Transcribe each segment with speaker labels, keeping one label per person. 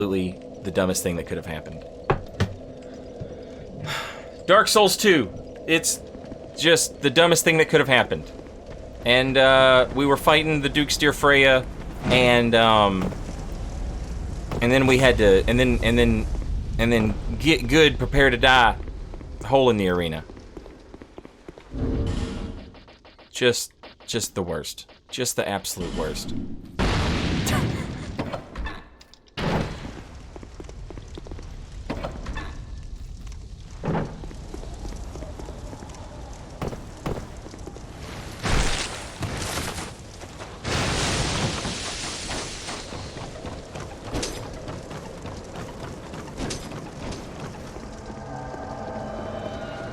Speaker 1: absolutely the dumbest thing that could have happened. Dark Souls 2. It's just the dumbest thing that could have happened. And we were fighting the Duke's dear Freya, and then we had to, and then get good, prepare to die. Hole in the arena. Just the worst. Just the absolute worst.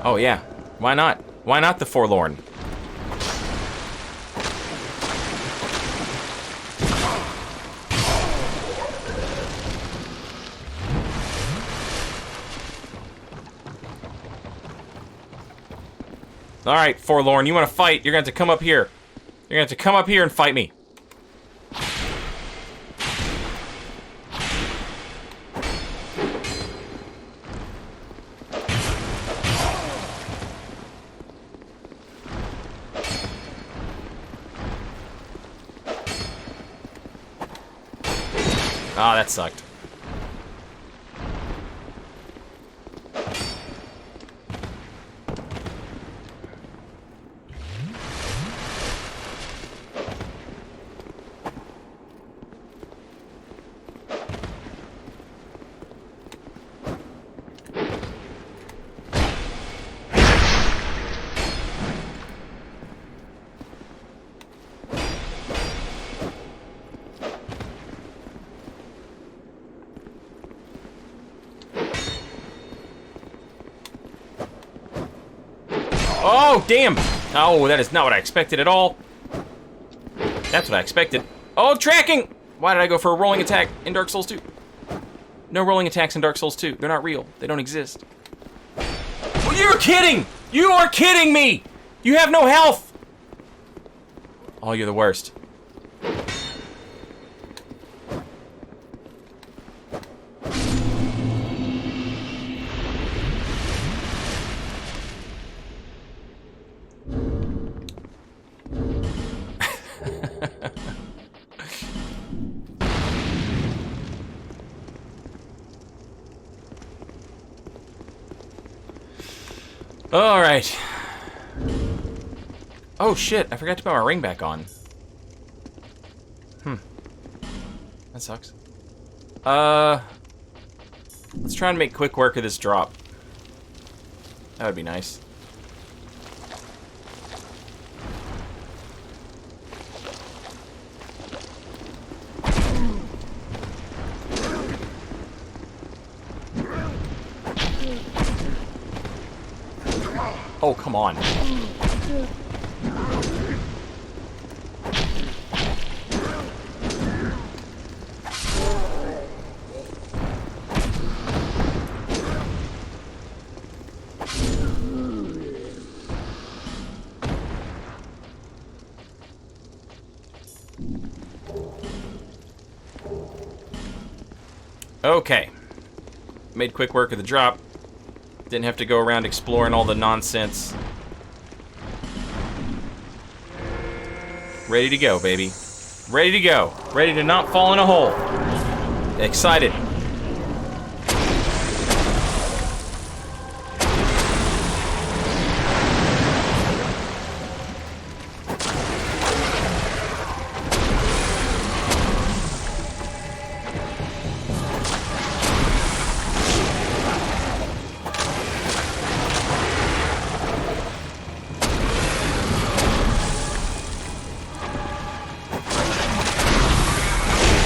Speaker 1: Oh yeah, why not? Why not the Forlorn? Alright, Forlorn, you wanna fight? You're gonna have to come up here. You're gonna have to come up here and fight me. Ah, that sucked. Oh, damn! Oh, that is not what I expected at all. That's what I expected. Oh, tracking! Why did I go for a rolling attack in Dark Souls 2? No rolling attacks in Dark Souls 2. They're not real. They don't exist. Oh, you're kidding! You are kidding me! You have no health! Oh, you're the worst. Alright. Oh shit, I forgot to put my ring back on. That sucks. Let's try and make quick work of this drop. That would be nice. Oh, come on. Okay. Made quick work of the drop. Didn't have to go around exploring all the nonsense. Ready to go, baby. Ready to go. Ready to not fall in a hole. Excited.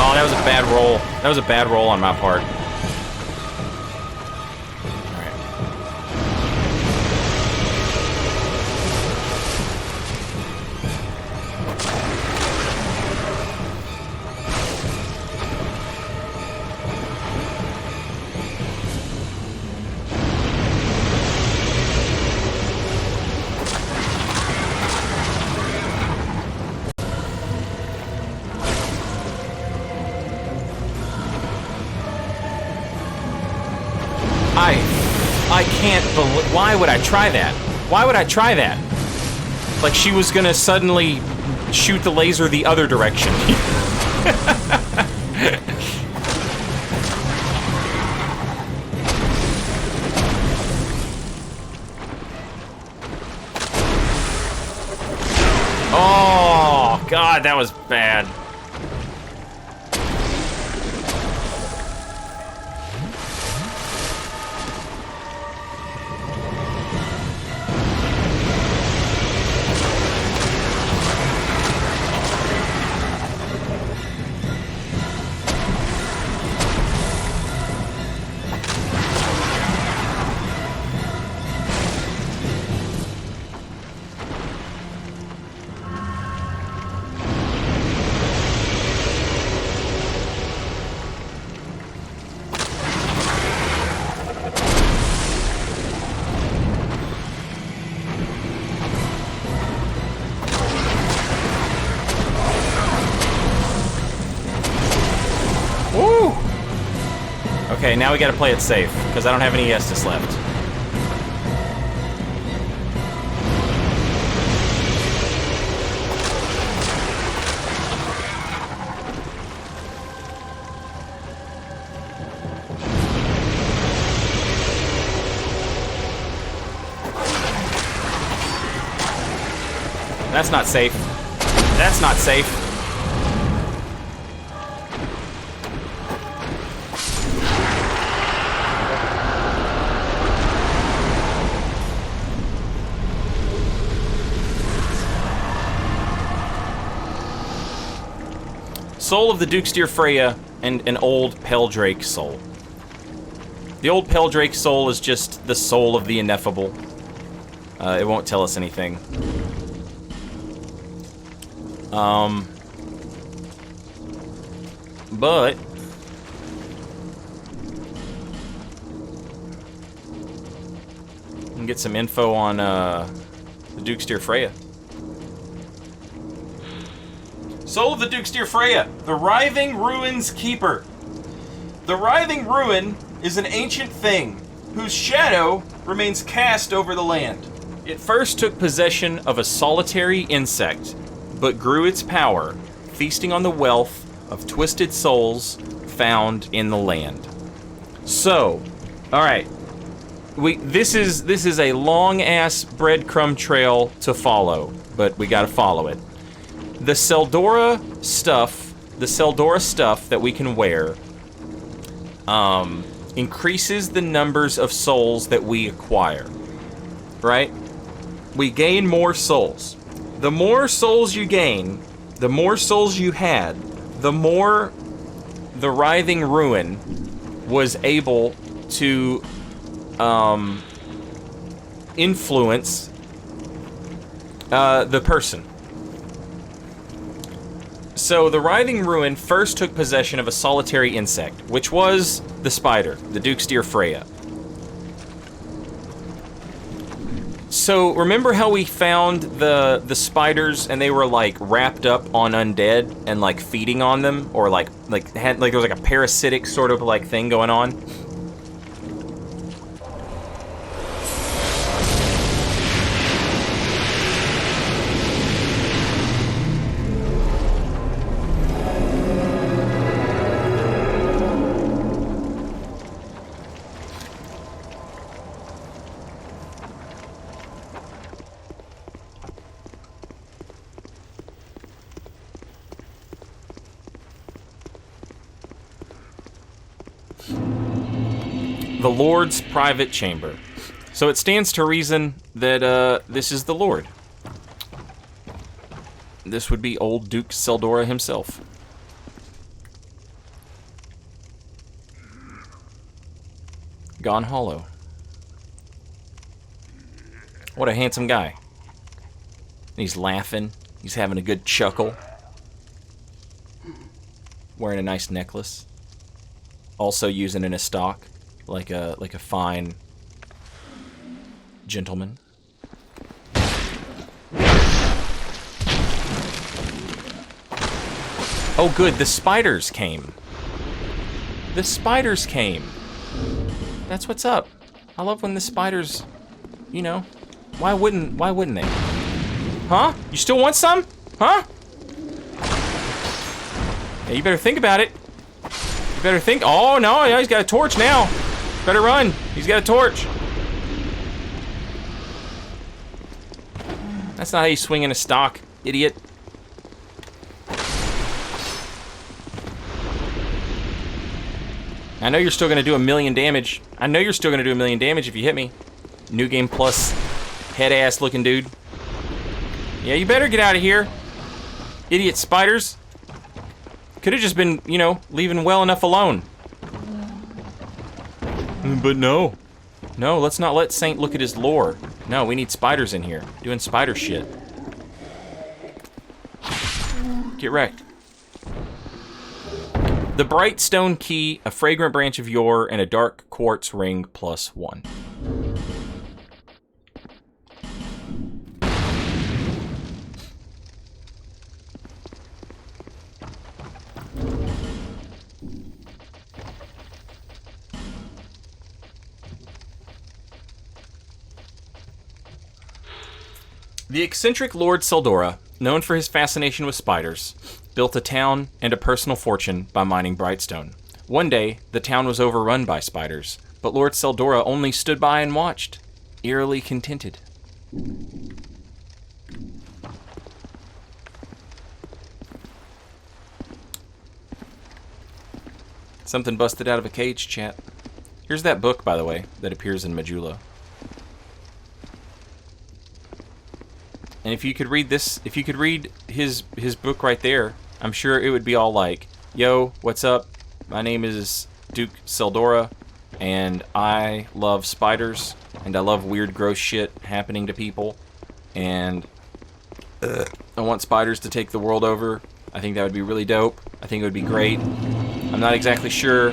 Speaker 1: Oh, that was a bad roll. That was a bad roll on my part. I can't believe... Why would I try that? Why would I try that? Like she was gonna suddenly shoot the laser the other direction. Oh, God, that was bad. Okay, now we gotta play it safe, because I don't have any Estus left. That's not safe. That's not safe. Soul of the Duke's-Deer Freya and an old Peldrake soul. The old Peldrake soul is just the soul of the ineffable. It won't tell us anything. But we can get some info on the Duke's-Deer Freya. Soul of the Duke's-Deer Freya, the Writhing Ruin's Keeper. The Writhing Ruin is an ancient thing whose shadow remains cast over the land. It first took possession of a solitary insect, but grew its power, feasting on the wealth of twisted souls found in the land. So, all right, this is a long-ass breadcrumb trail to follow, but we gotta follow it. The Seldora stuff that we can wear increases the numbers of souls that we acquire, right? We gain more souls. The more souls you gain, the more souls you had, the more the Writhing Ruin was able to influence the person. So the Writhing Ruin first took possession of a solitary insect, which was the spider, the Duke's-Deer Freya. So remember how we found the spiders and they were like wrapped up on undead and like feeding on them, or like there was like a parasitic sort of like thing going on? The Lord's private chamber. So it stands to reason that this is the Lord. This would be old Duke Seldora himself. Gone hollow. What a handsome guy. He's laughing. He's having a good chuckle. Wearing a nice necklace. Also using in a stock. Like a fine gentleman. Oh good, the spiders came. The spiders came. That's what's up. I love when the spiders, you know, why wouldn't they? Huh? You still want some? Huh? Yeah, you better think about it. You better think. Oh, no, yeah, he's got a torch now. Better run. He's got a torch. That's not how you swing in a stock, idiot. I know you're still gonna do 1,000,000 damage. I know you're still gonna do 1,000,000 damage if you hit me. New Game Plus, head-ass looking dude. Yeah, you better get out of here. Idiot spiders. Could have just been, you know, leaving well enough alone. But no. No, let's not let Saint look at his lore. No, we need spiders in here. Doing spider shit. Get wrecked. The bright stone key, a fragrant branch of yore, and a dark quartz ring +1. The eccentric Lord Seldora, known for his fascination with spiders, built a town and a personal fortune by mining brightstone. One day, the town was overrun by spiders, but Lord Seldora only stood by and watched, eerily contented. Something busted out of a cage, chat. Here's that book, by the way, that appears in Majula. And if you could read this, if you could read his book right there, I'm sure it would be all like, yo, what's up? My name is Duke Seldora, and I love spiders, and I love weird, gross shit happening to people, and I want spiders to take the world over. I think that would be really dope. I think it would be great. I'm not exactly sure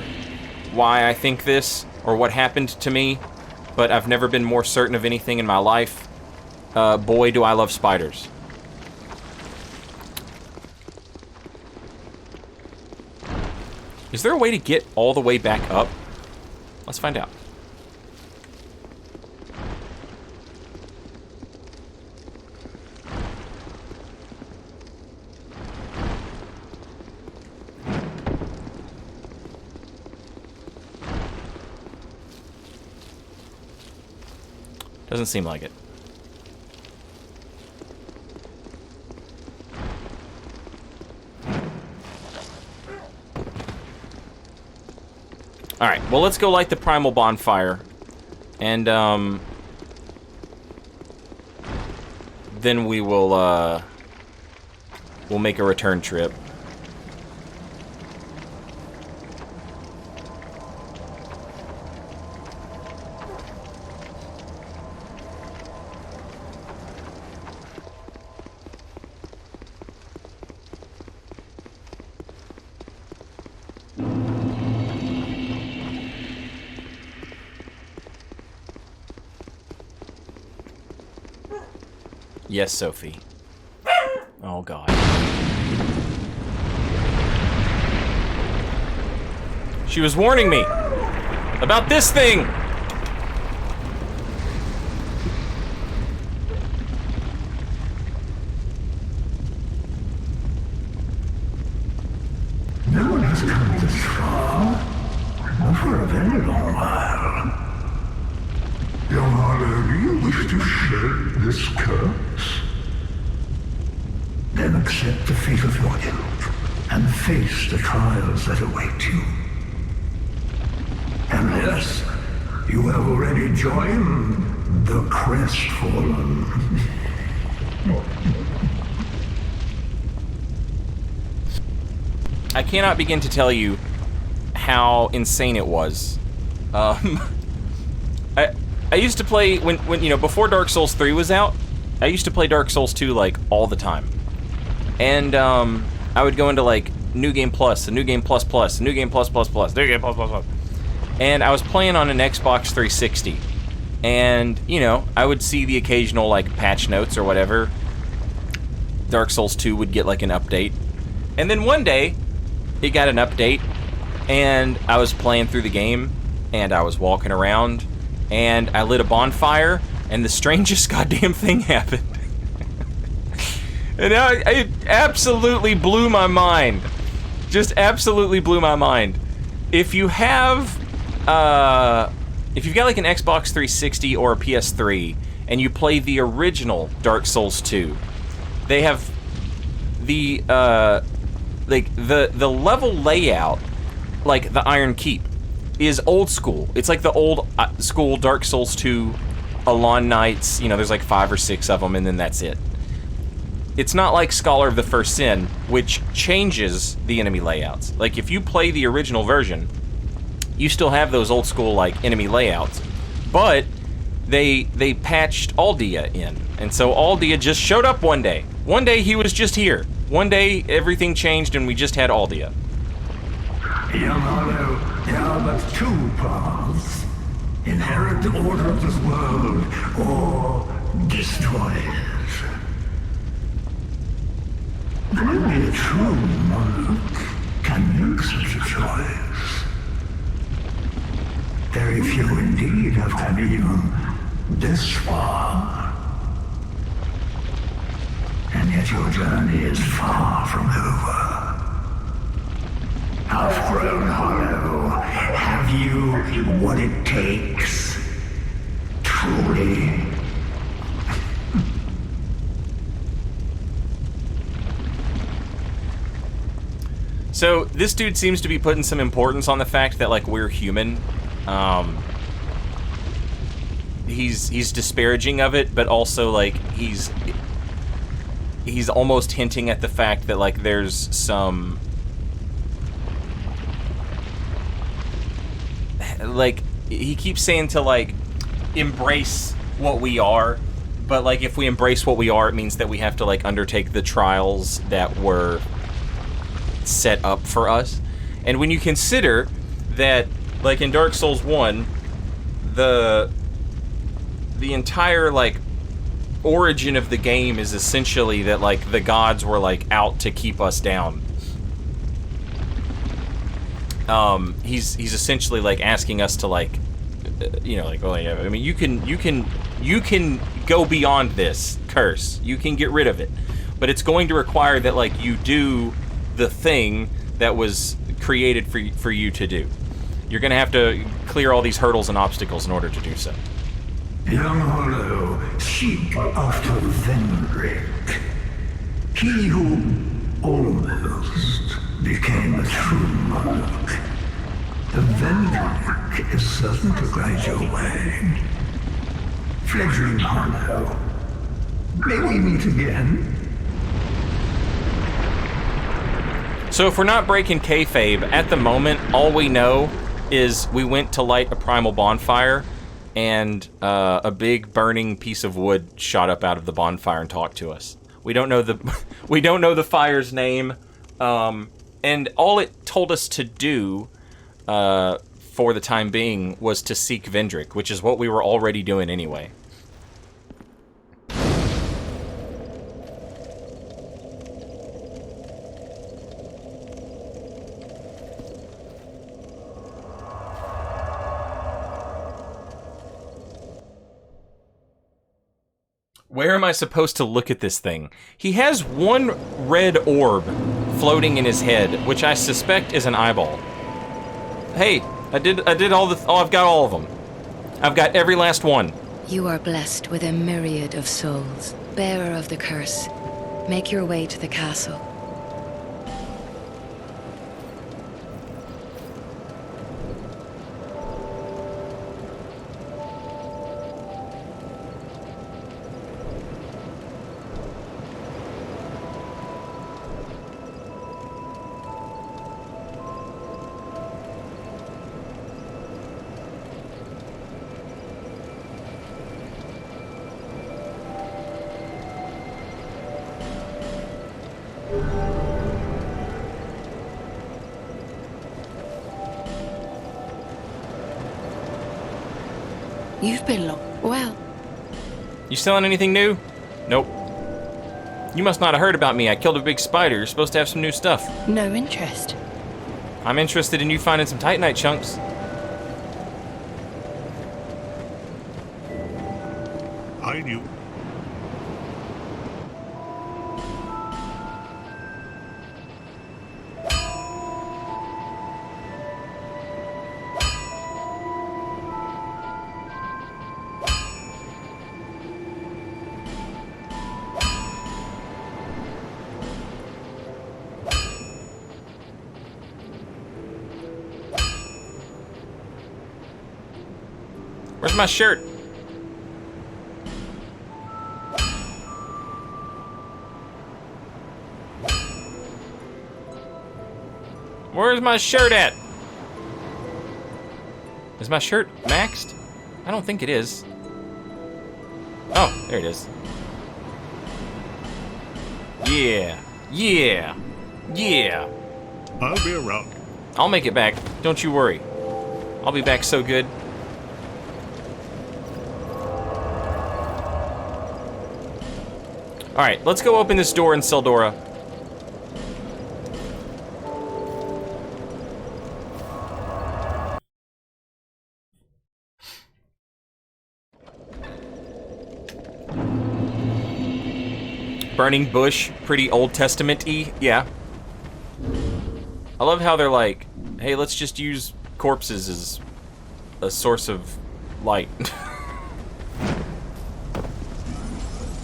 Speaker 1: why I think this, or what happened to me, but I've never been more certain of anything in my life. Boy, do I love spiders. Is there a way to get all the way back up? Let's find out. Doesn't seem like it. Alright, well, let's go light the primal bonfire. And, then we will, we'll make a return trip. Yes, Sophie. Oh, God. She was warning me about this thing!
Speaker 2: No one has come this far, not for a very long while. Your Honor, do you wish to shed this curse? Then accept the fate of your ilk, and face the trials that await you. Unless you have already joined the Crestfallen.
Speaker 1: I cannot begin to tell you how insane it was. I used to play, when you know, before Dark Souls 3 was out, I used to play Dark Souls 2, like, all the time. And, I would go into, like, New Game Plus, a New Game Plus Plus, a New Game Plus Plus Plus, New Game Plus Plus Plus. And I was playing on an Xbox 360. And, you know, I would see the occasional, like, patch notes or whatever. Dark Souls 2 would get, like, an update. And then one day, it got an update, and I was playing through the game, and I was walking around, and I lit a bonfire, and the strangest goddamn thing happened. And it absolutely blew my mind. Just absolutely blew my mind. If you have, if you've got like an Xbox 360 or a PS3, and you play the original Dark Souls 2, they have the, like, the level layout, like the Iron Keep, is old school. It's like the old school Dark Souls 2 Alon Knights. You know, there's like 5 or 6 of them, and then that's it. It's not like Scholar of the First Sin, which changes the enemy layouts. Like, if you play the original version, you still have those old school, like, enemy layouts. But they patched Aldia in. And so Aldia just showed up one day. One day he was just here. One day everything changed and we just had Aldia.
Speaker 2: Young Hollow, there are but 2 paths. Inherit the order of this world, or destroy it. Only a true monarch can make such a choice. Very few indeed have come even this far. And yet your journey is far from over. Half-grown Hollow, have you what it takes? Truly?
Speaker 1: So this dude seems to be putting some importance on the fact that, like, we're human. He's disparaging of it, but also, like, he's almost hinting at the fact that, like, there's some, like, he keeps saying to, like, embrace what we are, but, like, if we embrace what we are, it means that we have to, like, undertake the trials that were set up for us. And when you consider that, like, in Dark Souls 1, the entire, like, origin of the game is essentially that, like, the gods were, like, out to keep us down. He's essentially, like, asking us to, like, you know, like, oh yeah, I mean, you can go beyond this curse. You can get rid of it, but it's going to require that, like, you do the thing that was created for you to do. You're gonna have to clear all these hurdles and obstacles in order to do so.
Speaker 2: Young Hollow, seek after Vendrick. He who almost became a true monarch. The Vendrick is certain to guide your way. Fledgling Hollow, may we meet again?
Speaker 1: So if we're not breaking kayfabe, at the moment, all we know is we went to light a primal bonfire, and a big burning piece of wood shot up out of the bonfire and talked to us. We don't know the fire's name, and all it told us to do for the time being was to seek Vendrick, which is what we were already doing anyway. Where am I supposed to look at this thing? He has one red orb floating in his head, which I suspect is an eyeball. Hey, I did I've got all of them. I've got every last one.
Speaker 3: You are blessed with a myriad of souls, bearer of the curse. Make your way to the castle. You've been well.
Speaker 1: You selling anything new? Nope. You must not have heard about me. I killed a big spider. You're supposed to have some new stuff.
Speaker 3: No interest.
Speaker 1: I'm interested in you finding some Titanite chunks.
Speaker 4: behind you.
Speaker 1: Where's my shirt? Where's my shirt at? Is my shirt maxed? I don't think it is. Oh, there it is. Yeah. Yeah. Yeah.
Speaker 4: I'll be around.
Speaker 1: I'll make it back. Don't you worry. I'll be back so good. Alright, let's go open this door in Seldora. Burning bush, pretty Old Testament-y, yeah. I love how they're like, hey, let's just use corpses as a source of light.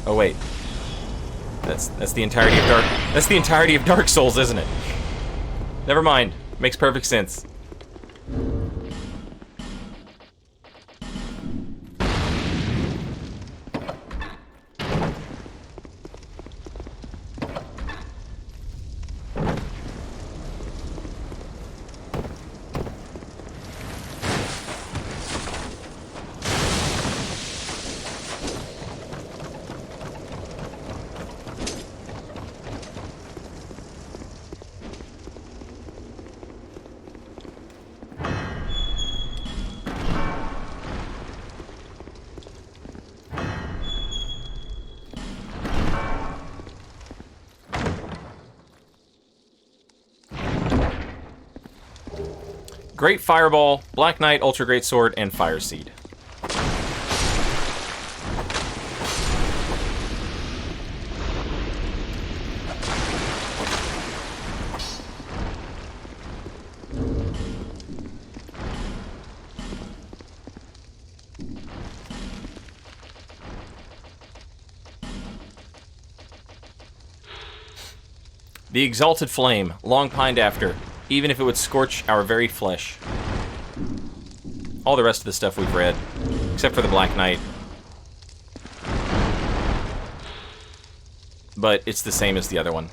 Speaker 1: Oh wait. That's the entirety of That's the entirety of Dark Souls, isn't it? Never mind. Makes perfect sense. Great Fireball, Black Knight, Ultra Great Sword, and Fire Seed. The Exalted Flame, long pined after, even if it would scorch our very flesh. All the rest of the stuff we've read, except for the Black Knight. But it's the same as the other one.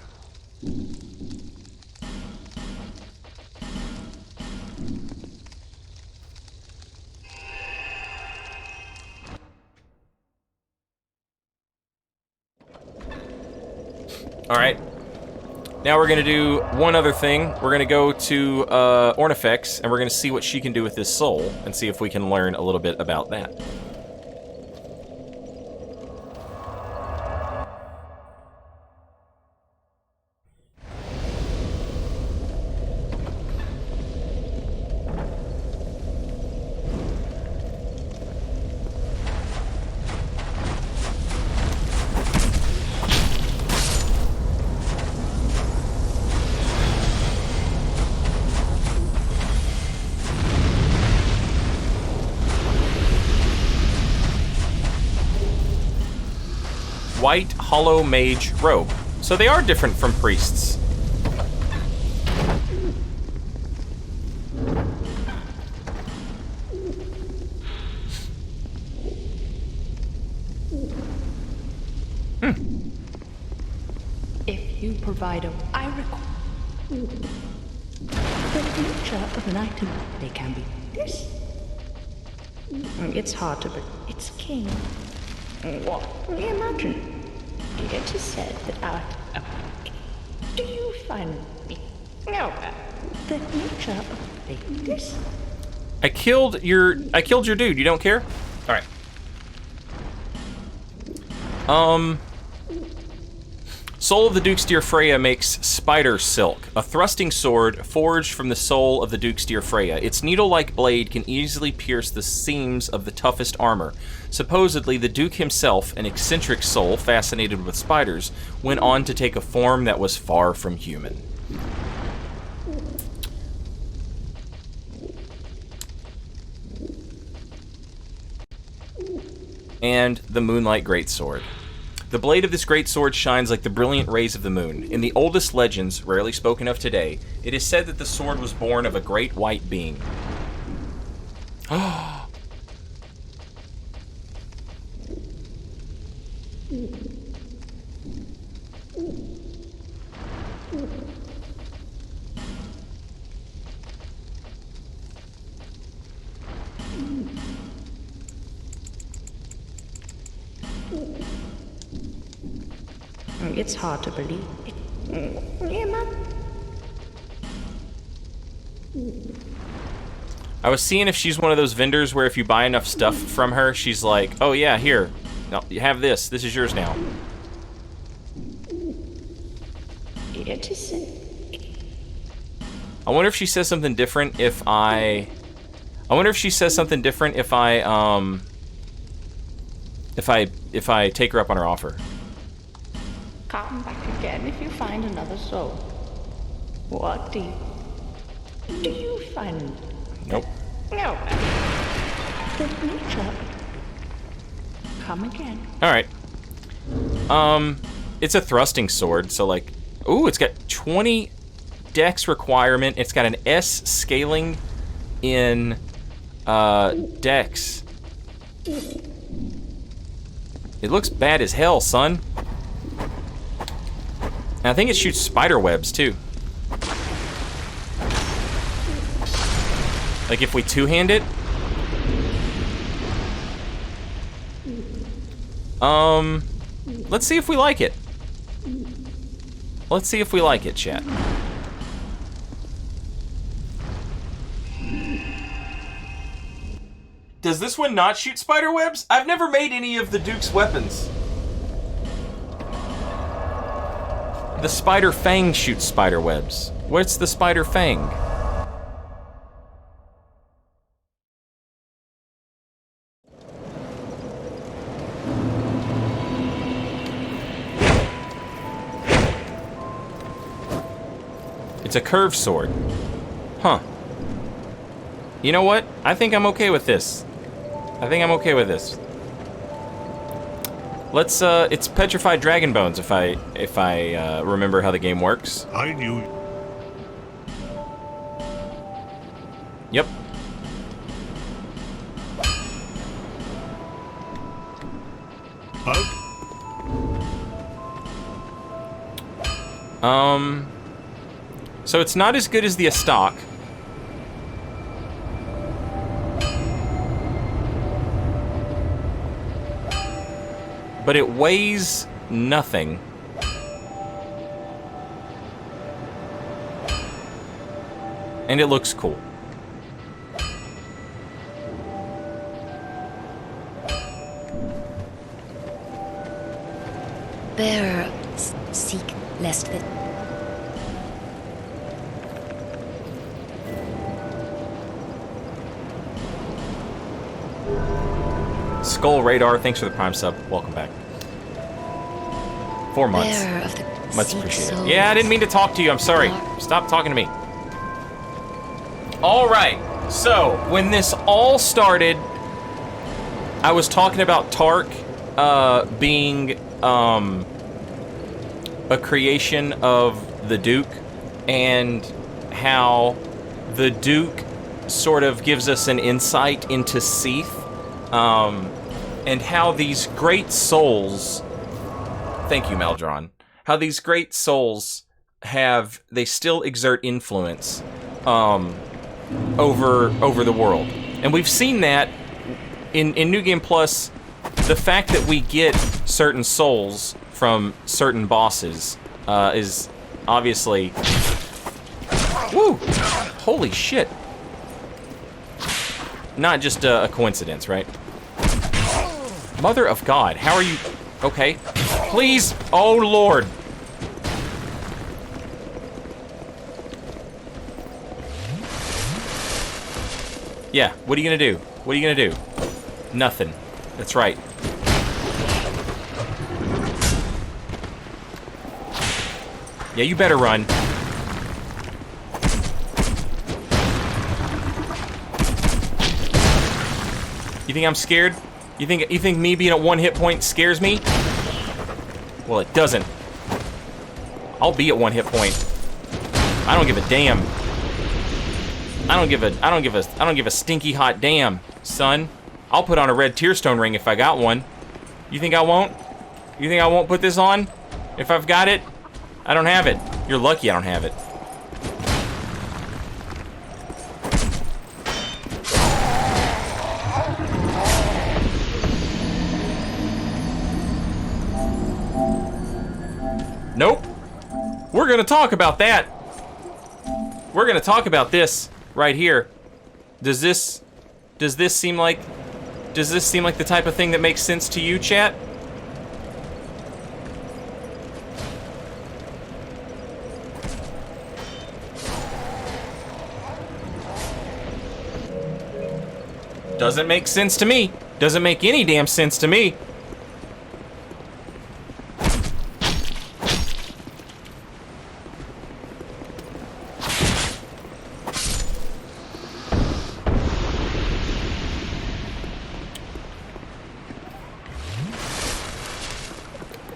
Speaker 1: Alright. Now we're going to do one other thing. We're going to go to Ornifex, and we're going to see what she can do with this soul, and see if we can learn a little bit about that. White Hollow Mage Robe. So they are different from priests.
Speaker 5: If you provide I recall the nature of an item. They can be this. It's hard to, but it's king. What? Imagine. It is said that our... do you find me? No. The nature of this.
Speaker 1: I killed your dude. You don't care? All right. soul of the Duke's dear Freya makes spider silk, a thrusting sword forged from the soul of the Duke's dear Freya. Its needle-like blade can easily pierce the seams of the toughest armor. Supposedly, the Duke himself, an eccentric soul fascinated with spiders, went on to take a form that was far from human. And the Moonlight Greatsword. The blade of this great sword shines like the brilliant rays of the moon. In the oldest legends, rarely spoken of today, it is said that the sword was born of a great white being.
Speaker 5: It's hard to believe. Yeah, man.
Speaker 1: I was seeing if she's one of those vendors where if you buy enough stuff from her, she's like, oh yeah, here, no, you have this. This is yours now.
Speaker 5: It is.
Speaker 1: I wonder if she says something different if I wonder if she says something different if I take her up on her offer.
Speaker 5: Come back again if you find another soul. What do you find?
Speaker 1: Nope.
Speaker 5: No. Good nature. Come again.
Speaker 1: Alright. It's a thrusting sword, so like, ooh, it's got 20 dex requirement. It's got an S scaling in dex. It looks bad as hell, son. And I think it shoots spider webs too. Like if we two-hand it. Let's see if we like it. Let's see if we like it, chat. Does this one not shoot spider webs? I've never made any of the Duke's weapons. The spider fang shoots spider webs. What's the spider fang? It's a curved sword. Huh. You know what? I think I'm okay with this. Let's, it's petrified dragon bones if I remember how the game works.
Speaker 4: I knew.
Speaker 1: Yep. So it's not as good as the Astok. But it weighs nothing. And it looks cool.
Speaker 3: Bearer, seek lest that.
Speaker 1: Skull Radar, thanks for the Prime sub. Welcome back. 4 months.
Speaker 3: Bearer of the
Speaker 1: Much
Speaker 3: seek
Speaker 1: appreciated.
Speaker 3: souls.
Speaker 1: Yeah, I didn't mean to talk to you. I'm sorry. Stop talking to me. All right. So, when this all started, I was talking about Tark being a creation of the Duke, and how the Duke sort of gives us an insight into Seath, and how these great souls, thank you, Maldron, how these great souls they still exert influence over the world. And we've seen that in New Game Plus. The fact that we get certain souls from certain bosses is obviously... Woo! Holy shit. Not just a coincidence, right? Mother of God, how are you... Okay. Please! Oh, Lord. Yeah, what are you gonna do? What are you gonna do? Nothing. That's right. Yeah, you better run. You think I'm scared? You think me being at 1 hit point scares me? Well, it doesn't. I'll be at 1 hit point. I don't give a damn. I don't give a stinky hot damn, son. I'll put on a red tearstone ring if I got one. You think I won't? You think I won't put this on? If I've got it? I don't have it. You're lucky I don't have it. Nope. We're gonna talk about that. We're gonna talk about this right here. Does this seem like the type of thing that makes sense to you, chat? Doesn't make sense to me. Doesn't make any damn sense to me.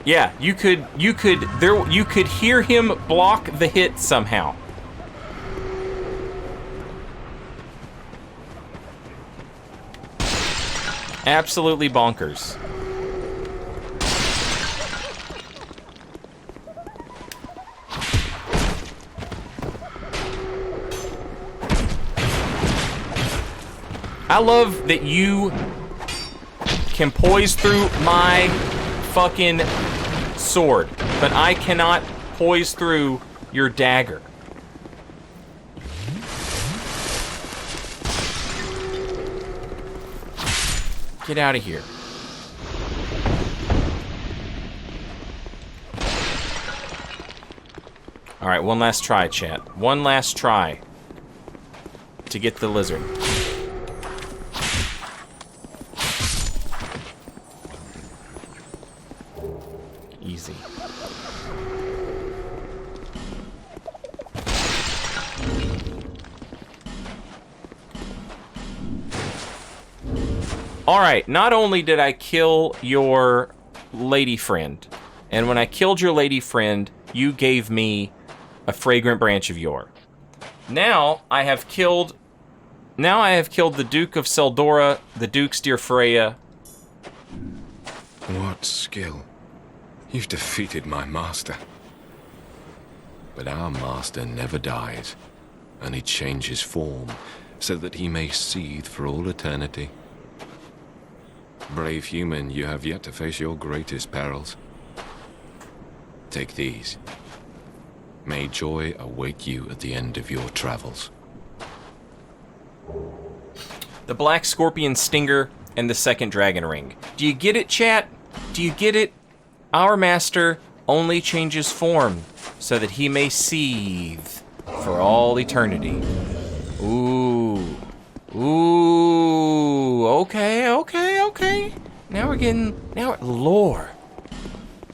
Speaker 1: Yeah, you could hear him block the hit somehow. Absolutely bonkers. I love that you can poise through my fucking sword, but I cannot poise through your dagger. Get out of here. All right, one last try, chat. One last try to get the lizard. Easy. Alright, not only did I kill your lady friend, and when I killed your lady friend, you gave me a fragrant branch of yore. Now I have killed the Duke of Seldora, the Duke's dear Freya.
Speaker 6: What skill! You've defeated my master. But our master never dies, and he changes form so that he may seethe for all eternity. Brave human, you have yet to face your greatest perils. Take these. May joy await you at the end of your travels.
Speaker 1: The Black Scorpion Stinger and the Second Dragon Ring. Do you get it, chat? Do you get it? Our master only changes form so that he may seethe for all eternity. Ooh. Ooh. Okay. Now we're getting lore.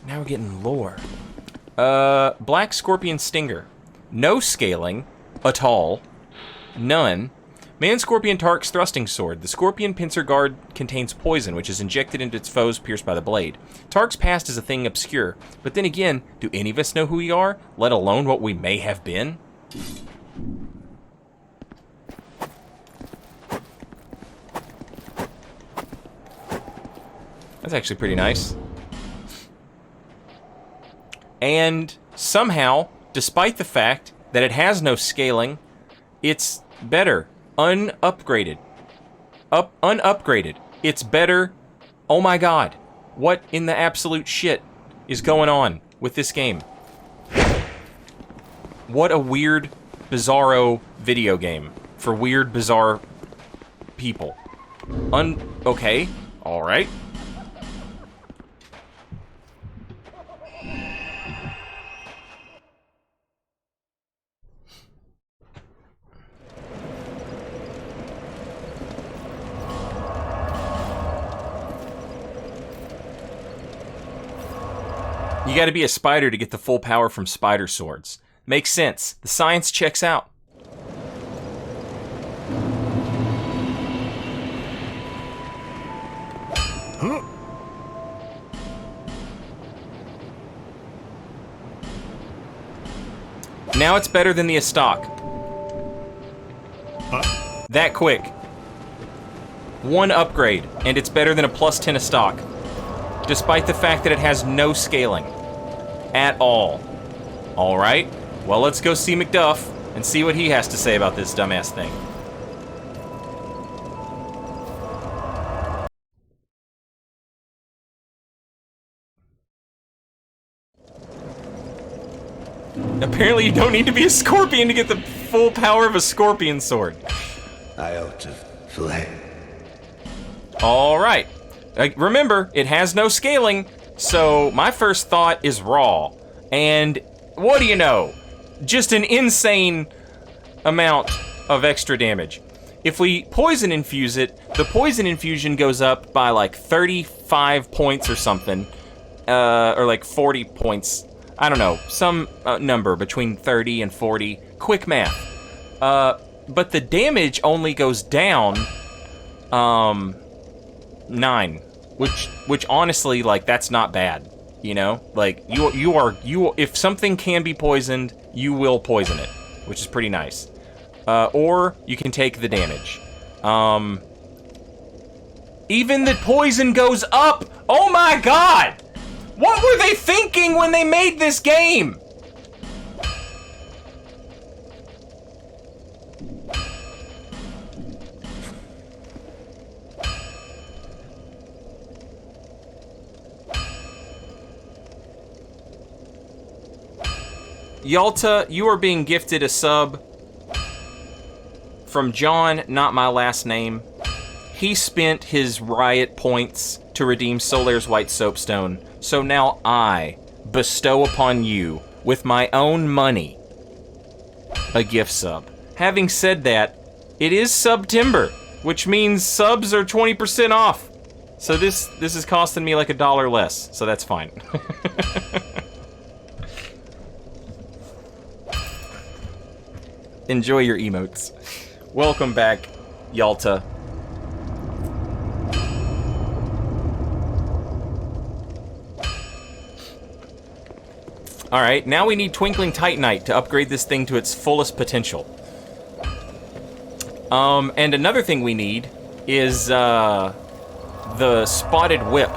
Speaker 1: Now we're getting lore. Black Scorpion Stinger. No scaling at all. None. Man Scorpion Tark's thrusting sword. The Scorpion pincer guard contains poison, which is injected into its foes pierced by the blade. Tark's past is a thing obscure, but then again, do any of us know who we are, let alone what we may have been? That's actually pretty nice. And somehow, despite the fact that it has no scaling, it's better. Unupgraded. Unupgraded. It's better. Oh my god. What in the absolute shit is going on with this game? What a weird, bizarro video game for weird, bizarre people. Okay. Alright. You gotta be a spider to get the full power from spider swords. Makes sense. The science checks out. Now it's better than the Astok. That quick. One upgrade, and it's better than a +10 Astok. Despite the fact that it has no scaling. At all. Alright, well let's go see McDuff and see what he has to say about this dumbass thing. Apparently you don't need to be a scorpion to get the full power of a scorpion sword.
Speaker 7: I ought to fled.
Speaker 1: Alright. Remember, it has no scaling, so my first thought is raw. And what do you know? Just an insane amount of extra damage. If we poison infuse it, the poison infusion goes up by like 35 points or something. Or like 40 points. I don't know, some number between 30 and 40. Quick math. But the damage only goes down 9, which honestly, like, that's not bad, you know? Like, you if something can be poisoned, you will poison it, which is pretty nice. Or you can take the damage. Even the poison goes up. Oh my god! What were they thinking when they made this game? Yalta, you are being gifted a sub from John, not my last name. He spent his riot points to redeem Solair's White Soapstone, so now I bestow upon you, with my own money, a gift sub. Having said that, it is September, which means subs are 20% off. So this is costing me like $1 less, so that's fine. Enjoy your emotes. Welcome back, Yalta. Alright, now we need Twinkling Titanite to upgrade this thing to its fullest potential. And another thing we need is, the Spotted Whip.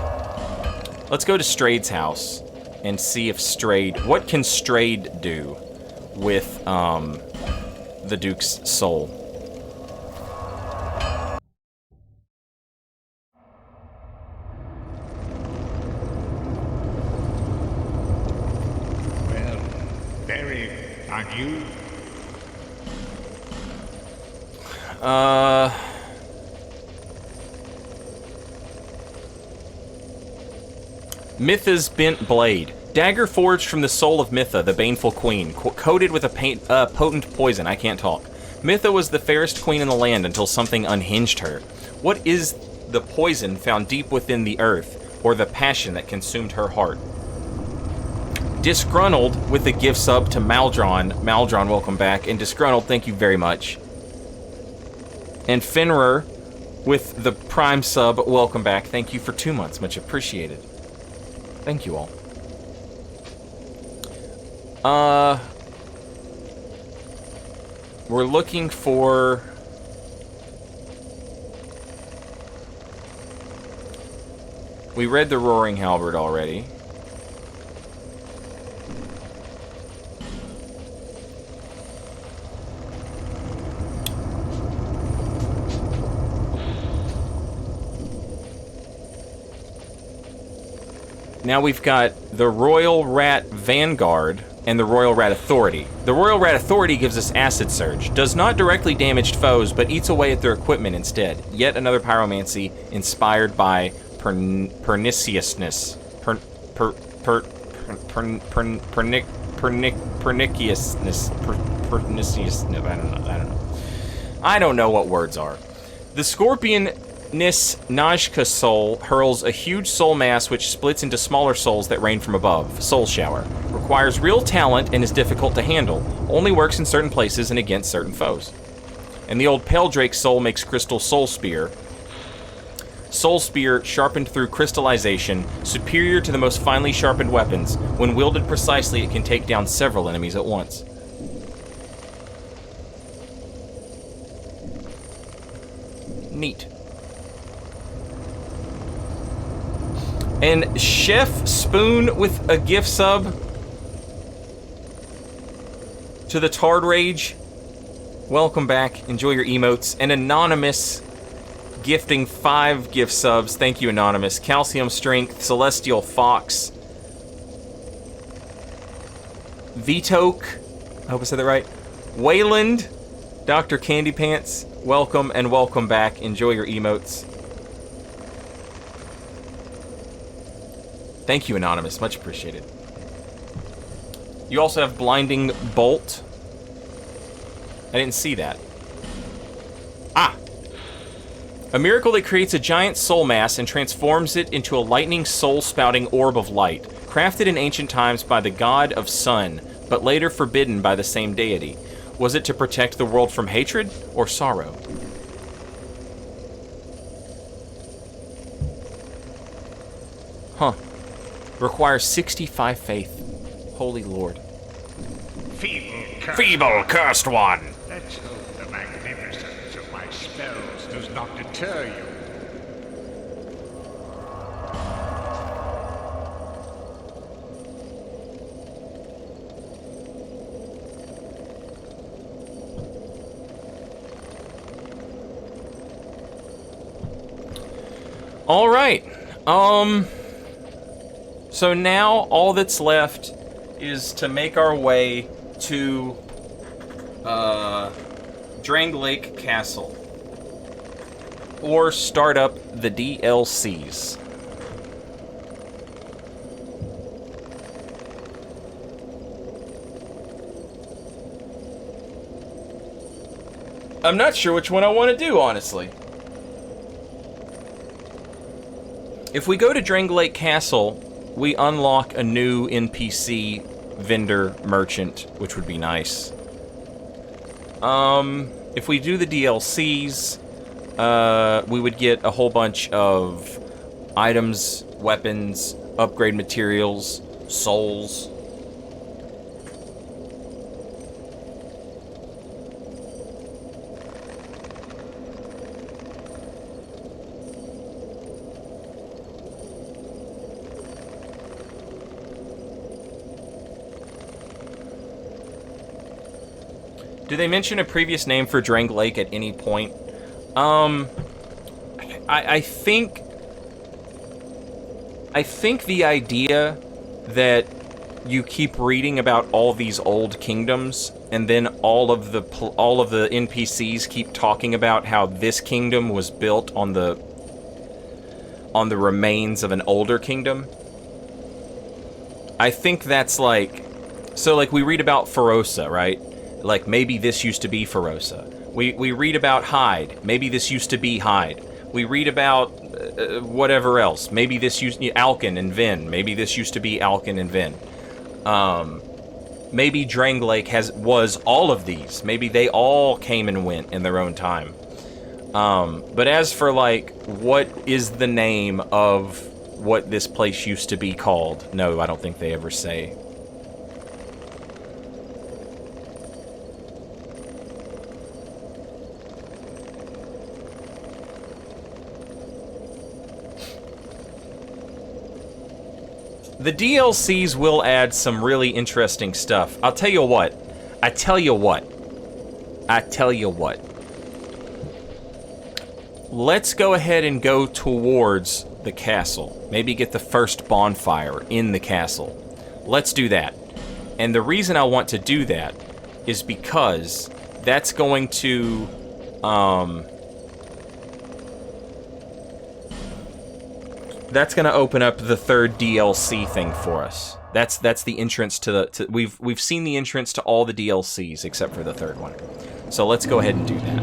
Speaker 1: Let's go to Strayd's house and see if Strayed... What can Strayed do with, the Duke's soul?
Speaker 4: Well, Barry, aren't you?
Speaker 1: Mytha's Bent Blade. Dagger forged from the soul of Mytha, the baneful queen, coated with a potent poison. I can't talk. Mytha was the fairest queen in the land until something unhinged her. What is the poison found deep within the earth, or the passion that consumed her heart? Disgruntled with the gift sub to Maldron. Maldron, welcome back. And Disgruntled, thank you very much. And Finrer with the Prime sub, welcome back. Thank you for 2 months, much appreciated. Thank you all. We're looking for... We read the Roaring Halberd already. Now we've got the Royal Rat Vanguard and the Royal Rat Authority. The Royal Rat Authority gives us Acid Surge. Does not directly damage foes, but eats away at their equipment instead. Yet another pyromancy inspired by perniciousness. Perniciousness. I don't know. I don't know what words are. The Scorpion Najka soul hurls a huge soul mass which splits into smaller souls that rain from above. Soul shower. Requires real talent and is difficult to handle. Only works in certain places and against certain foes. And the old Pale Drake soul makes crystal soul spear. Soul spear sharpened through crystallization, superior to the most finely sharpened weapons. When wielded precisely, it can take down several enemies at once. Neat. And Chef Spoon with a gift sub to the Tard Rage. Welcome back. Enjoy your emotes. And Anonymous gifting 5 gift subs. Thank you, Anonymous. Calcium Strength, Celestial Fox, Vitoke, I hope I said that right, Wayland, Dr. Candy Pants, welcome and welcome back. Enjoy your emotes. Thank you, Anonymous. Much appreciated. You also have Blinding Bolt. I didn't see that. Ah! A miracle that creates a giant soul mass and transforms it into a lightning soul-spouting orb of light, crafted in ancient times by the god of sun, but later forbidden by the same deity. Was it to protect the world from hatred or sorrow? Huh. Requires 65 faith. Holy Lord.
Speaker 4: Feeble cursed one! Let's hope the magnificence of my spells does not deter you.
Speaker 1: All right. So now all that's left is to make our way to Drang Lake Castle, or start up the DLCs. I'm not sure which one I want to do, honestly. If we go to Drang Lake Castle, we unlock a new NPC vendor merchant, which would be nice. If we do the DLCs, we would get a whole bunch of items, weapons, upgrade materials, souls. Do they mention a previous name for Drang Lake at any point? I think the idea that you keep reading about all these old kingdoms, and then all of the NPCs keep talking about how this kingdom was built on the remains of an older kingdom. I think that's like, so like we read about Ferosa, right? Like, maybe this used to be Ferosa. We read about Hyde. Maybe this used to be Hyde. We read about whatever else. Maybe this used Alkin and Vin. Maybe this used to be Alkin and Vin. Maybe Drang Lake was all of these. Maybe they all came and went in their own time. But as for like, what is the name of what this place used to be called? No, I don't think they ever say. The DLCs will add some really interesting stuff. I'll tell you what. Let's go ahead and go towards the castle. Maybe get the first bonfire in the castle. Let's do that. And the reason I want to do that is because that's going to open up the third DLC thing for us. That's the entrance to the we've seen the entrance to all the DLCs except for the third one. So let's go ahead and do that.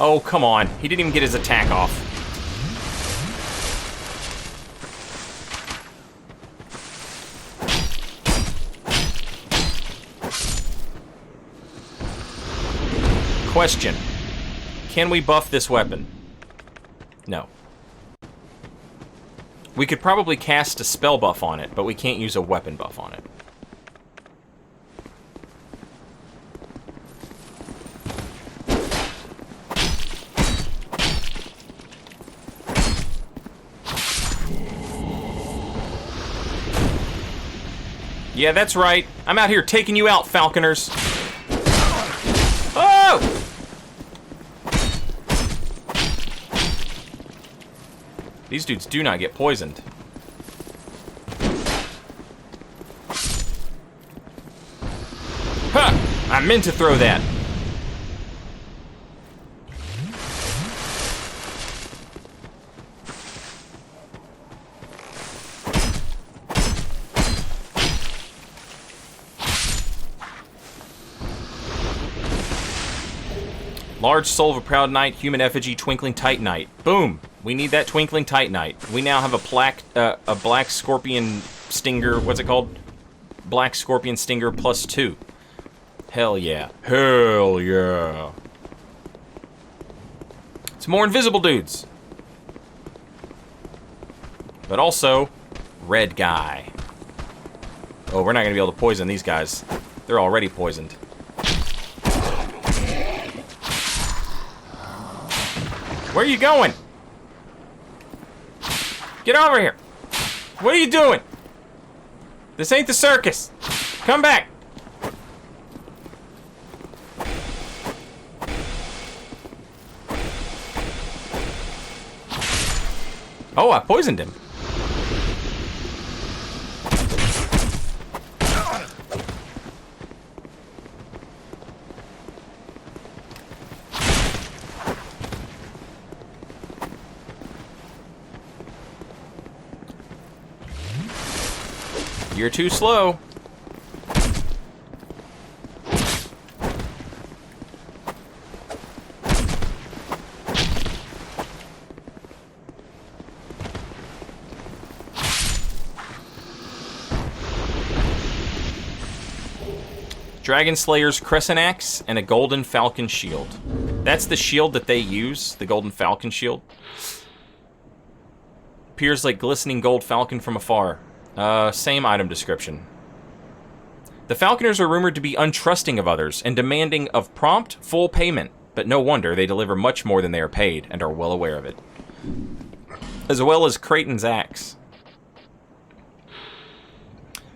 Speaker 1: Oh, come on. He didn't even get his attack off. Question. Can we buff this weapon? No. We could probably cast a spell buff on it, but we can't use a weapon buff on it. Yeah, that's right. I'm out here taking you out, Falconers. Oh! These dudes do not get poisoned. Ha! I meant to throw that. Large soul of a proud knight, human effigy, twinkling titanite. Boom! We need that twinkling titanite. We now have a black scorpion stinger. What's it called? Black scorpion stinger +2. Hell yeah! Hell yeah! It's more invisible dudes, but also red guy. Oh, we're not gonna be able to poison these guys. They're already poisoned. Where are you going? Get over here. What are you doing? This ain't the circus. Come back. Oh, I poisoned him. You're too slow. Dragon Slayer's Crescent Axe and a Golden Falcon Shield. That's the shield that they use, the Golden Falcon Shield. Appears like glistening gold falcon from afar. Same item description. The Falconers are rumored to be untrusting of others and demanding of prompt, full payment, but no wonder they deliver much more than they are paid and are well aware of it. As well as Creighton's axe.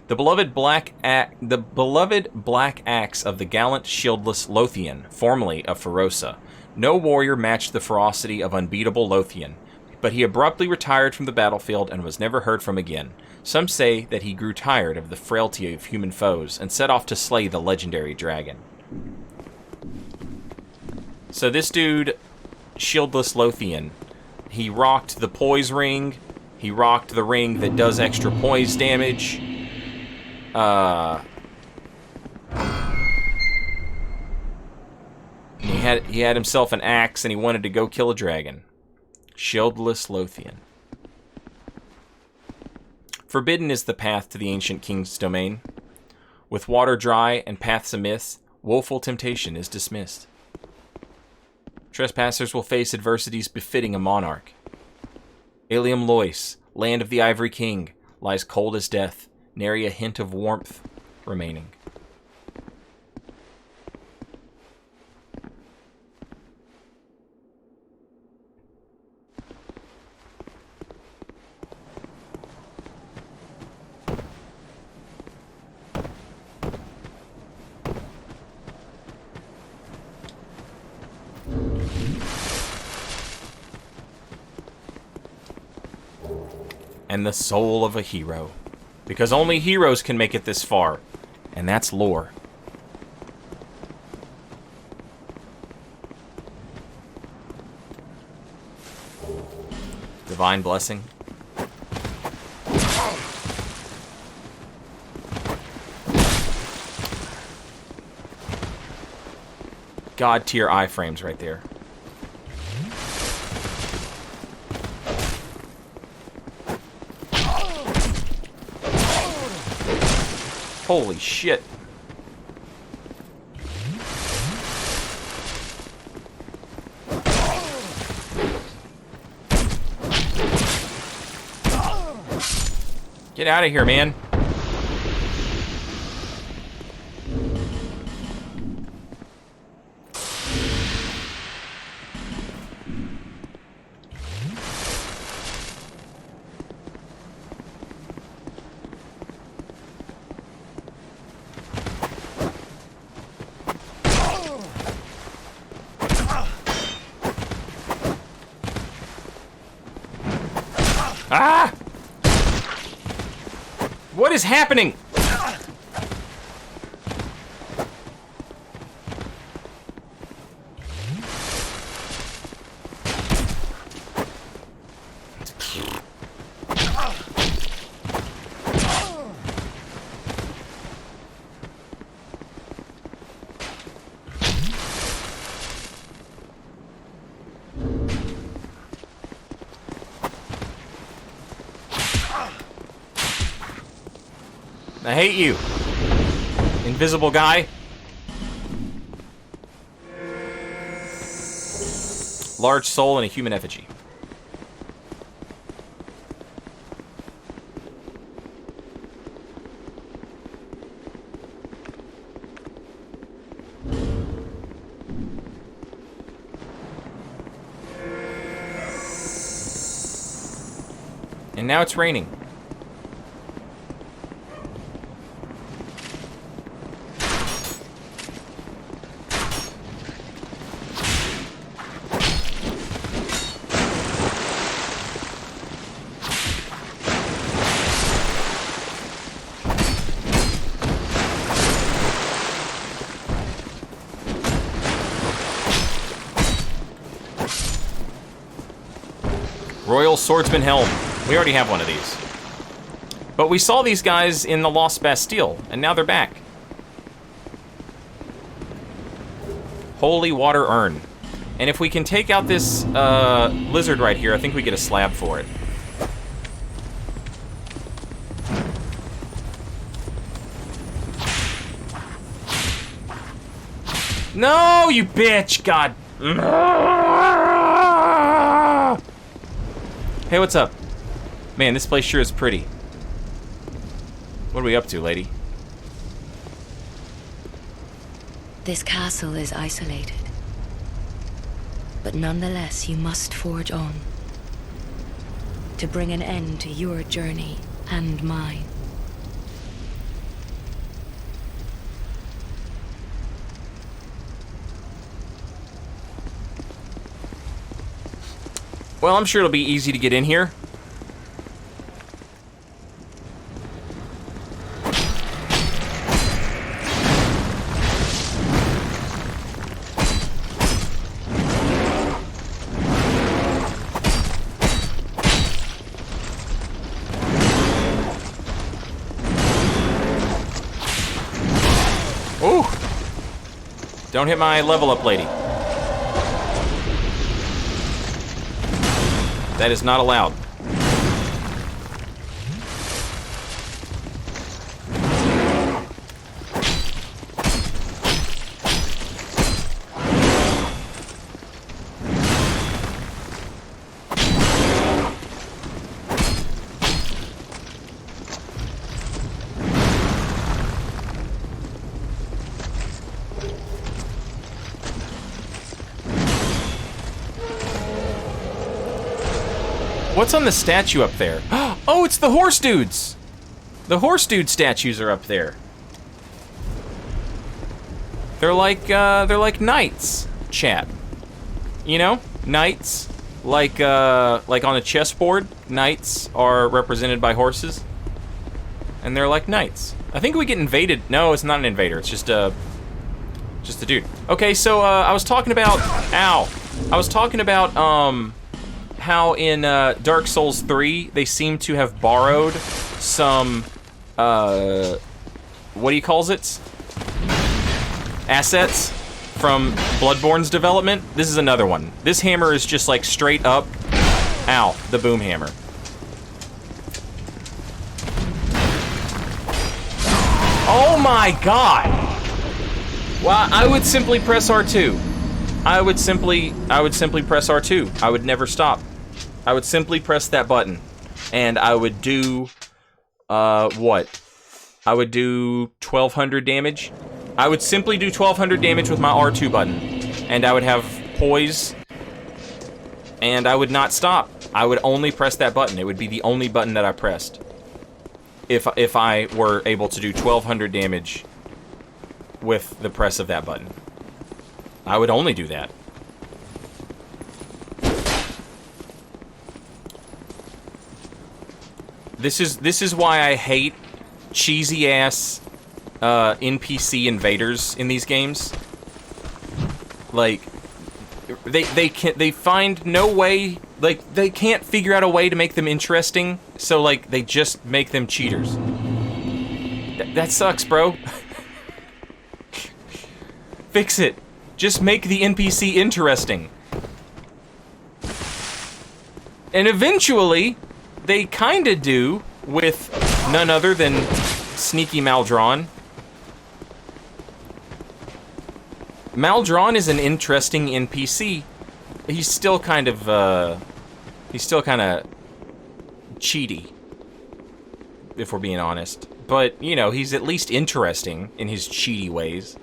Speaker 1: The beloved black axe of the gallant shieldless Lothian, formerly of Ferosa. No warrior matched the ferocity of unbeatable Lothian, but he abruptly retired from the battlefield and was never heard from again. Some say that he grew tired of the frailty of human foes and set off to slay the legendary dragon. So this dude, Shieldless Lothian, he rocked the poise ring. He rocked the ring that does extra poise damage. He had himself an axe and he wanted to go kill a dragon. Shieldless Lothian. Forbidden is the path to the ancient king's domain. With water dry and paths amiss, woeful temptation is dismissed. Trespassers will face adversities befitting a monarch. Alium Lois, land of the Ivory King, lies cold as death, nary a hint of warmth remaining. And the soul of a hero. Because only heroes can make it this far. And that's lore. Divine Blessing. God tier iframes right there. Holy shit. Get out of here, man. Ah! What is happening? I hate you, invisible guy. Large soul and a human effigy. And now it's raining. Royal Swordsman helm. We already have one of these. But we saw these guys in the Lost Bastille, and now they're back. Holy water urn. And if we can take out this lizard right here, I think we get a slab for it. No, you bitch! God. Hey, what's up? Man, this place sure is pretty. What are we up to, lady?
Speaker 3: This castle is isolated. But nonetheless, you must forge on. To bring an end to your journey and mine.
Speaker 1: Well, I'm sure it'll be easy to get in here. Ooh! Don't hit my level up lady. That is not allowed. What's on the statue up there? Oh, it's the horse dudes! The horse dude statues are up there. They're like knights, chat. You know? Knights. Like on a chessboard, knights are represented by horses. And they're like knights. I think we get invaded. No, it's not an invader. It's just a dude. Okay, so I was talking about... Ow. I was talking about, how in Dark Souls 3 they seem to have borrowed some what do you calls it? Assets from Bloodborne's development. This is another one. This hammer is just like straight up, ow, the boom hammer. my god! Well, I would simply press R2. I would simply press R2. I would never stop. I would simply press that button. And I would do, what? I would do 1200 damage. I would simply do 1200 damage with my R2 button. And I would have poise. And I would not stop. I would only press that button. It would be the only button that I pressed. If I were able to do 1200 damage with the press of that button. I would only do that. This is why I hate cheesy ass NPC invaders in these games. Like they find no way, like they can't figure out a way to make them interesting, so like they just make them cheaters. That sucks, bro. Fix it. Just make the NPC interesting. And eventually, they kinda do with none other than Sneaky Maldron. Maldron is an interesting NPC. He's still kind of cheaty, if we're being honest. But, you know, he's at least interesting in his cheaty ways.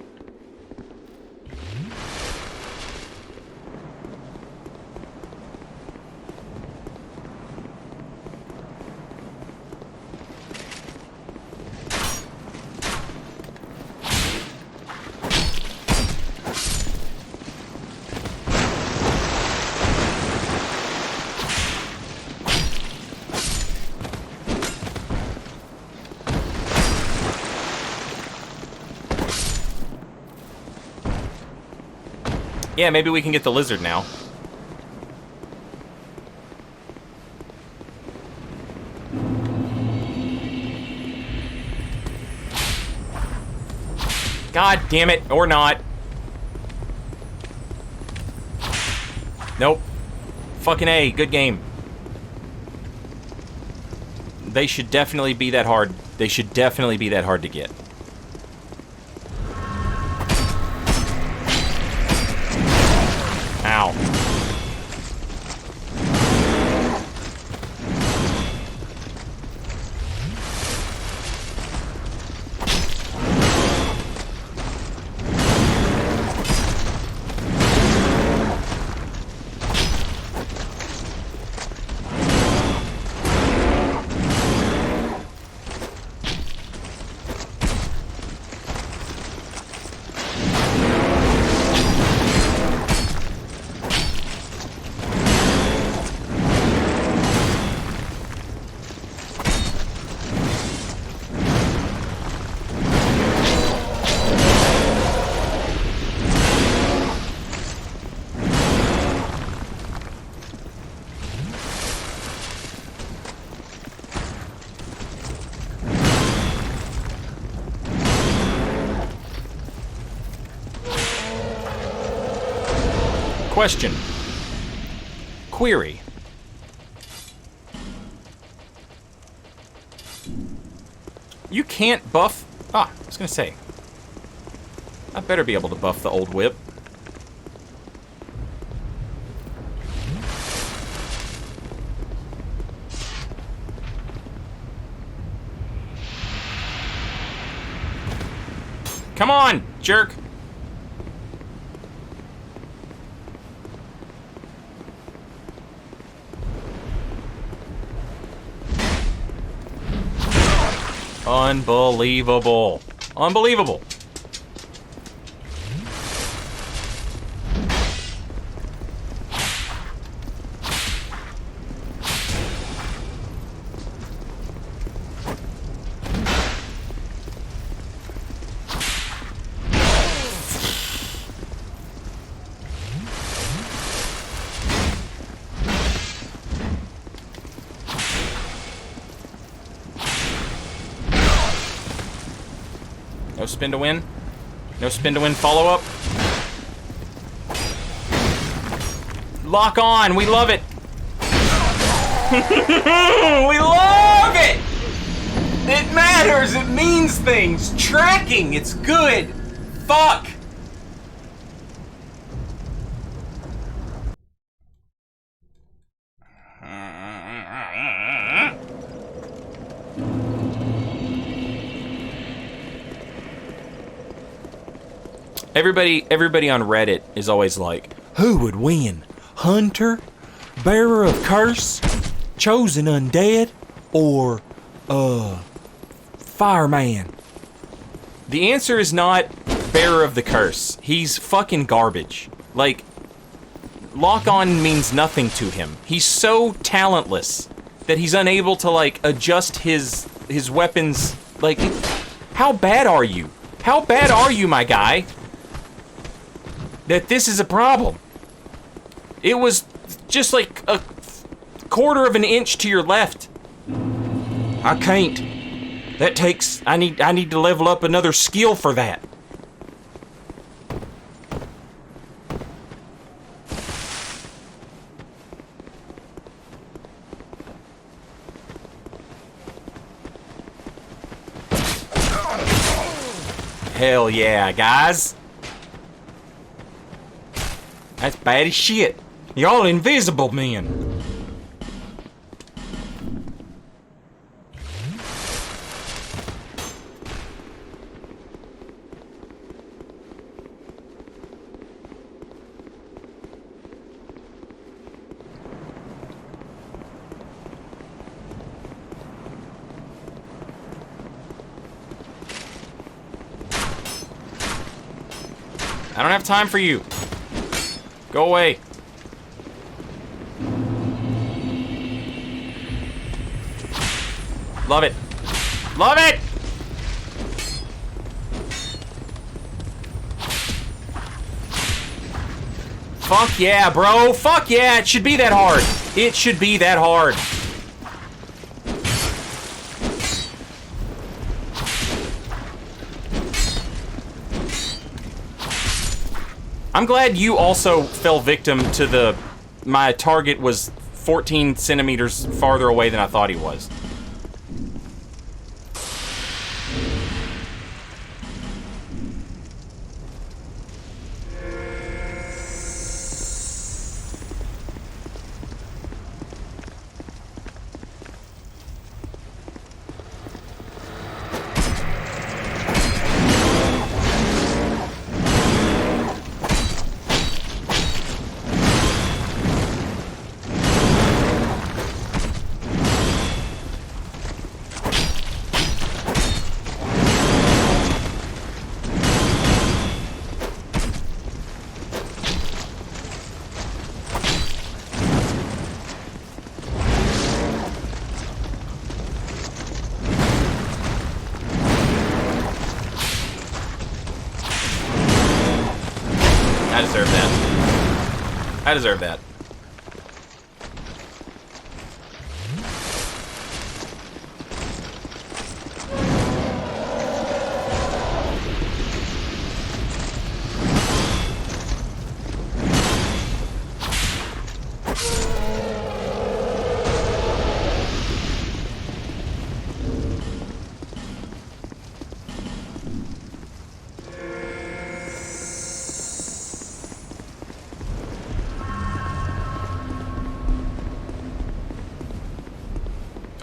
Speaker 1: Yeah, maybe we can get the lizard now. God damn it, or not. Nope. Fucking A, good game. They should definitely be that hard. They should definitely be that hard to get. Ow. Question. Query. You can't buff... Ah, I was gonna say. I better be able to buff the old whip. Come on, jerk! Unbelievable. Unbelievable. No spin to win. No spin to win follow-up. Lock on. We love it. We love it. It matters! It means things! Tracking! It's good! Fuck! Everybody on Reddit is always like, who would win? Hunter? Bearer of curse? Chosen undead? Or, fireman? The answer is not bearer of the curse. He's fucking garbage. Like, lock-on means nothing to him. He's so talentless that he's unable to, like, adjust his weapons. Like, how bad are you? How bad are you, my guy? That this is a problem. It was just like a quarter of an inch to your left. I can't. That takes, I need to level up another skill for that. Hell yeah, guys. That's bad as shit. Y'all invisible men. I don't have time for you. Go away. Love it. Love it! Fuck yeah, bro. Fuck yeah. It should be that hard. It should be that hard. I'm glad you also fell victim to my target was 14 centimeters farther away than I thought he was. I deserve that. I deserve that.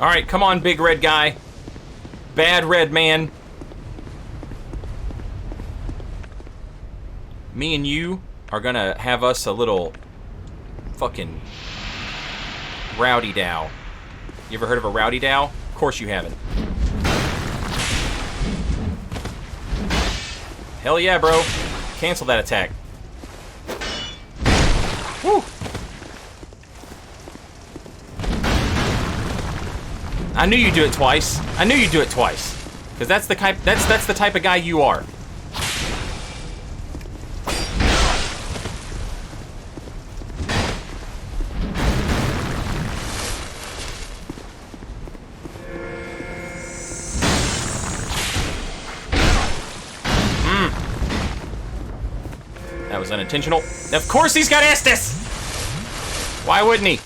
Speaker 1: Alright, come on, big red guy. Bad red man. Me and you are gonna have us a little fucking rowdy dow. You ever heard of a rowdy dow? Of course you haven't. Hell yeah, bro. Cancel that attack. Woo! I knew you'd do it twice. I knew you'd do it twice. Because that's the type of guy you are. That was unintentional. Of course he's got Estus! Why wouldn't he?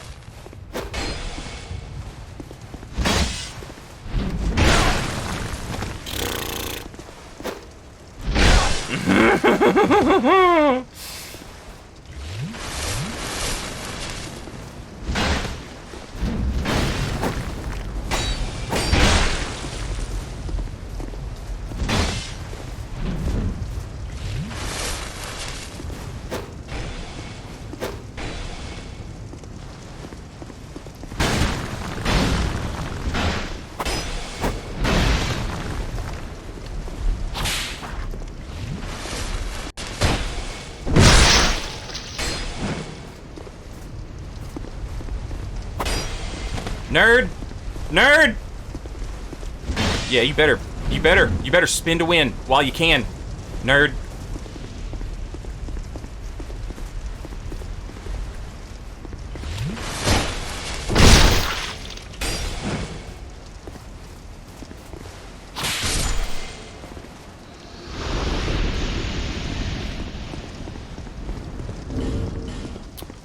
Speaker 1: Nerd! Nerd! Yeah, you better spin to win while you can. Nerd.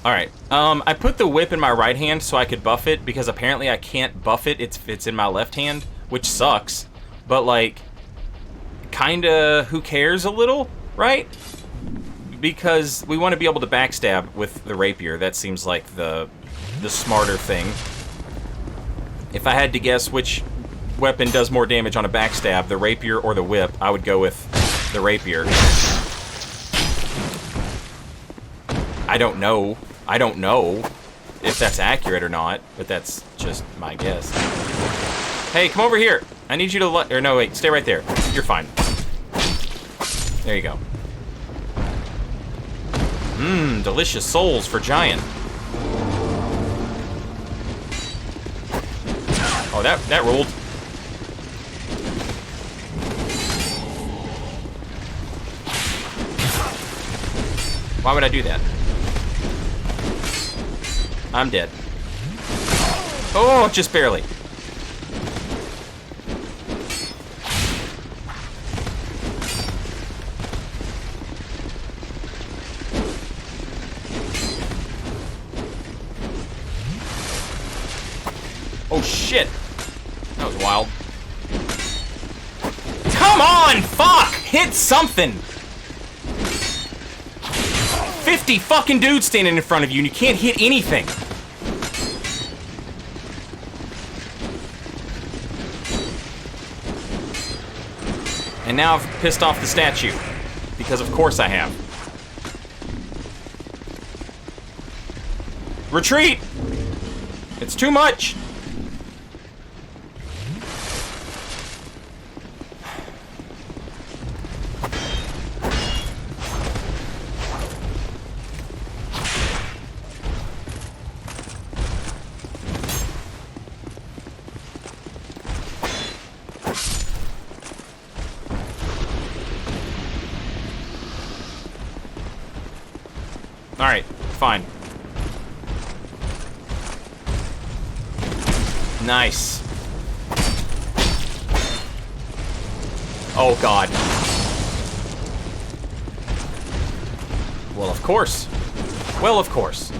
Speaker 1: Alright, I put the whip in my right hand so I could buff it, because apparently I can't buff it, it's in my left hand, which sucks. But, like, kinda who cares a little, right? Because we want to be able to backstab with the rapier. That seems like the smarter thing. If I had to guess which weapon does more damage on a backstab, the rapier or the whip, I would go with the rapier. I don't know if that's accurate or not, but that's just my guess. Hey, come over here. I need you to or no, wait, stay right there. You're fine. There you go. Mmm, delicious souls for giant. Oh, that ruled. Why would I do that? I'm dead. Oh, just barely. Oh, shit. That was wild. Come on, fuck! Hit something! 50 fucking dudes standing in front of you and you can't hit anything. And now I've pissed off the statue. Because of course I have. Retreat! It's too much! Alright, fine. Nice. Oh, God. Well, of course. Well, of course.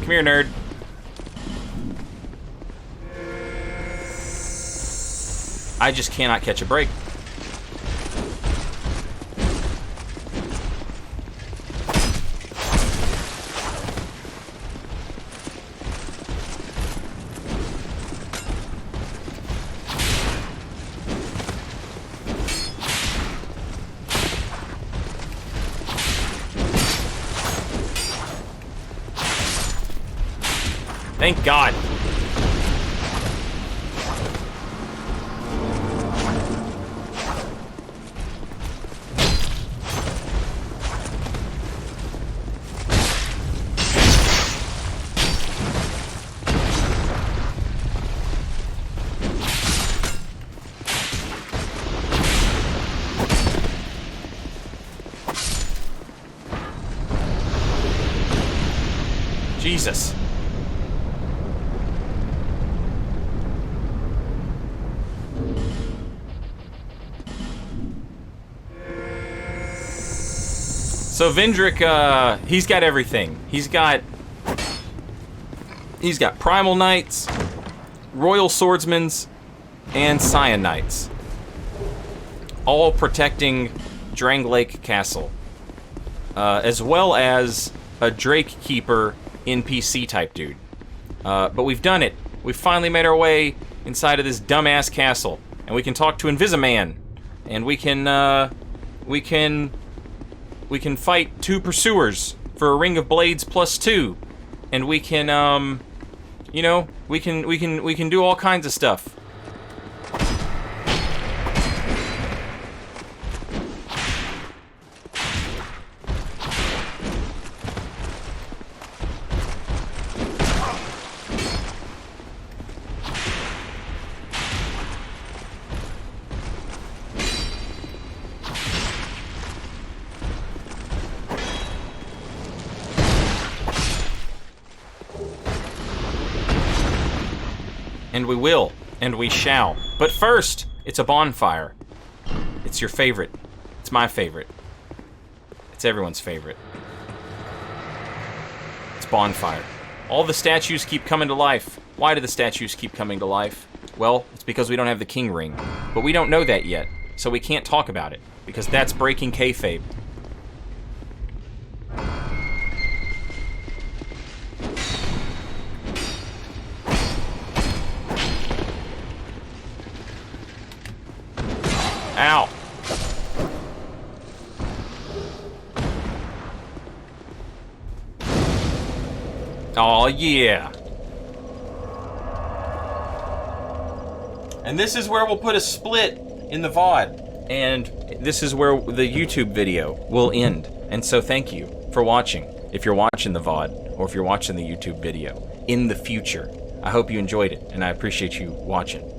Speaker 1: Come here, nerd. I just cannot catch a break. Thank God. So Vendrick, he's got everything. He's got Primal Knights, Royal Swordsmans, and Scion Knights. All protecting Drang Lake Castle. As well as a Drake Keeper NPC type dude. But we've done it. We've finally made our way inside of this dumbass castle. And we can talk to Invisiman. And we can fight 2 pursuers for a Ring of Blades +2. And we can, you know, we can do all kinds of stuff. And we will, and we shall. But first, it's a bonfire. It's your favorite. It's my favorite. It's everyone's favorite. It's bonfire. All the statues keep coming to life. Why do the statues keep coming to life? Well, it's because we don't have the king ring. But we don't know that yet, so we can't talk about it, because that's breaking kayfabe. Ow. Oh yeah. And this is where we'll put a split in the VOD. And this is where the YouTube video will end. And so thank you for watching. If you're watching the VOD, or if you're watching the YouTube video in the future. I hope you enjoyed it, and I appreciate you watching.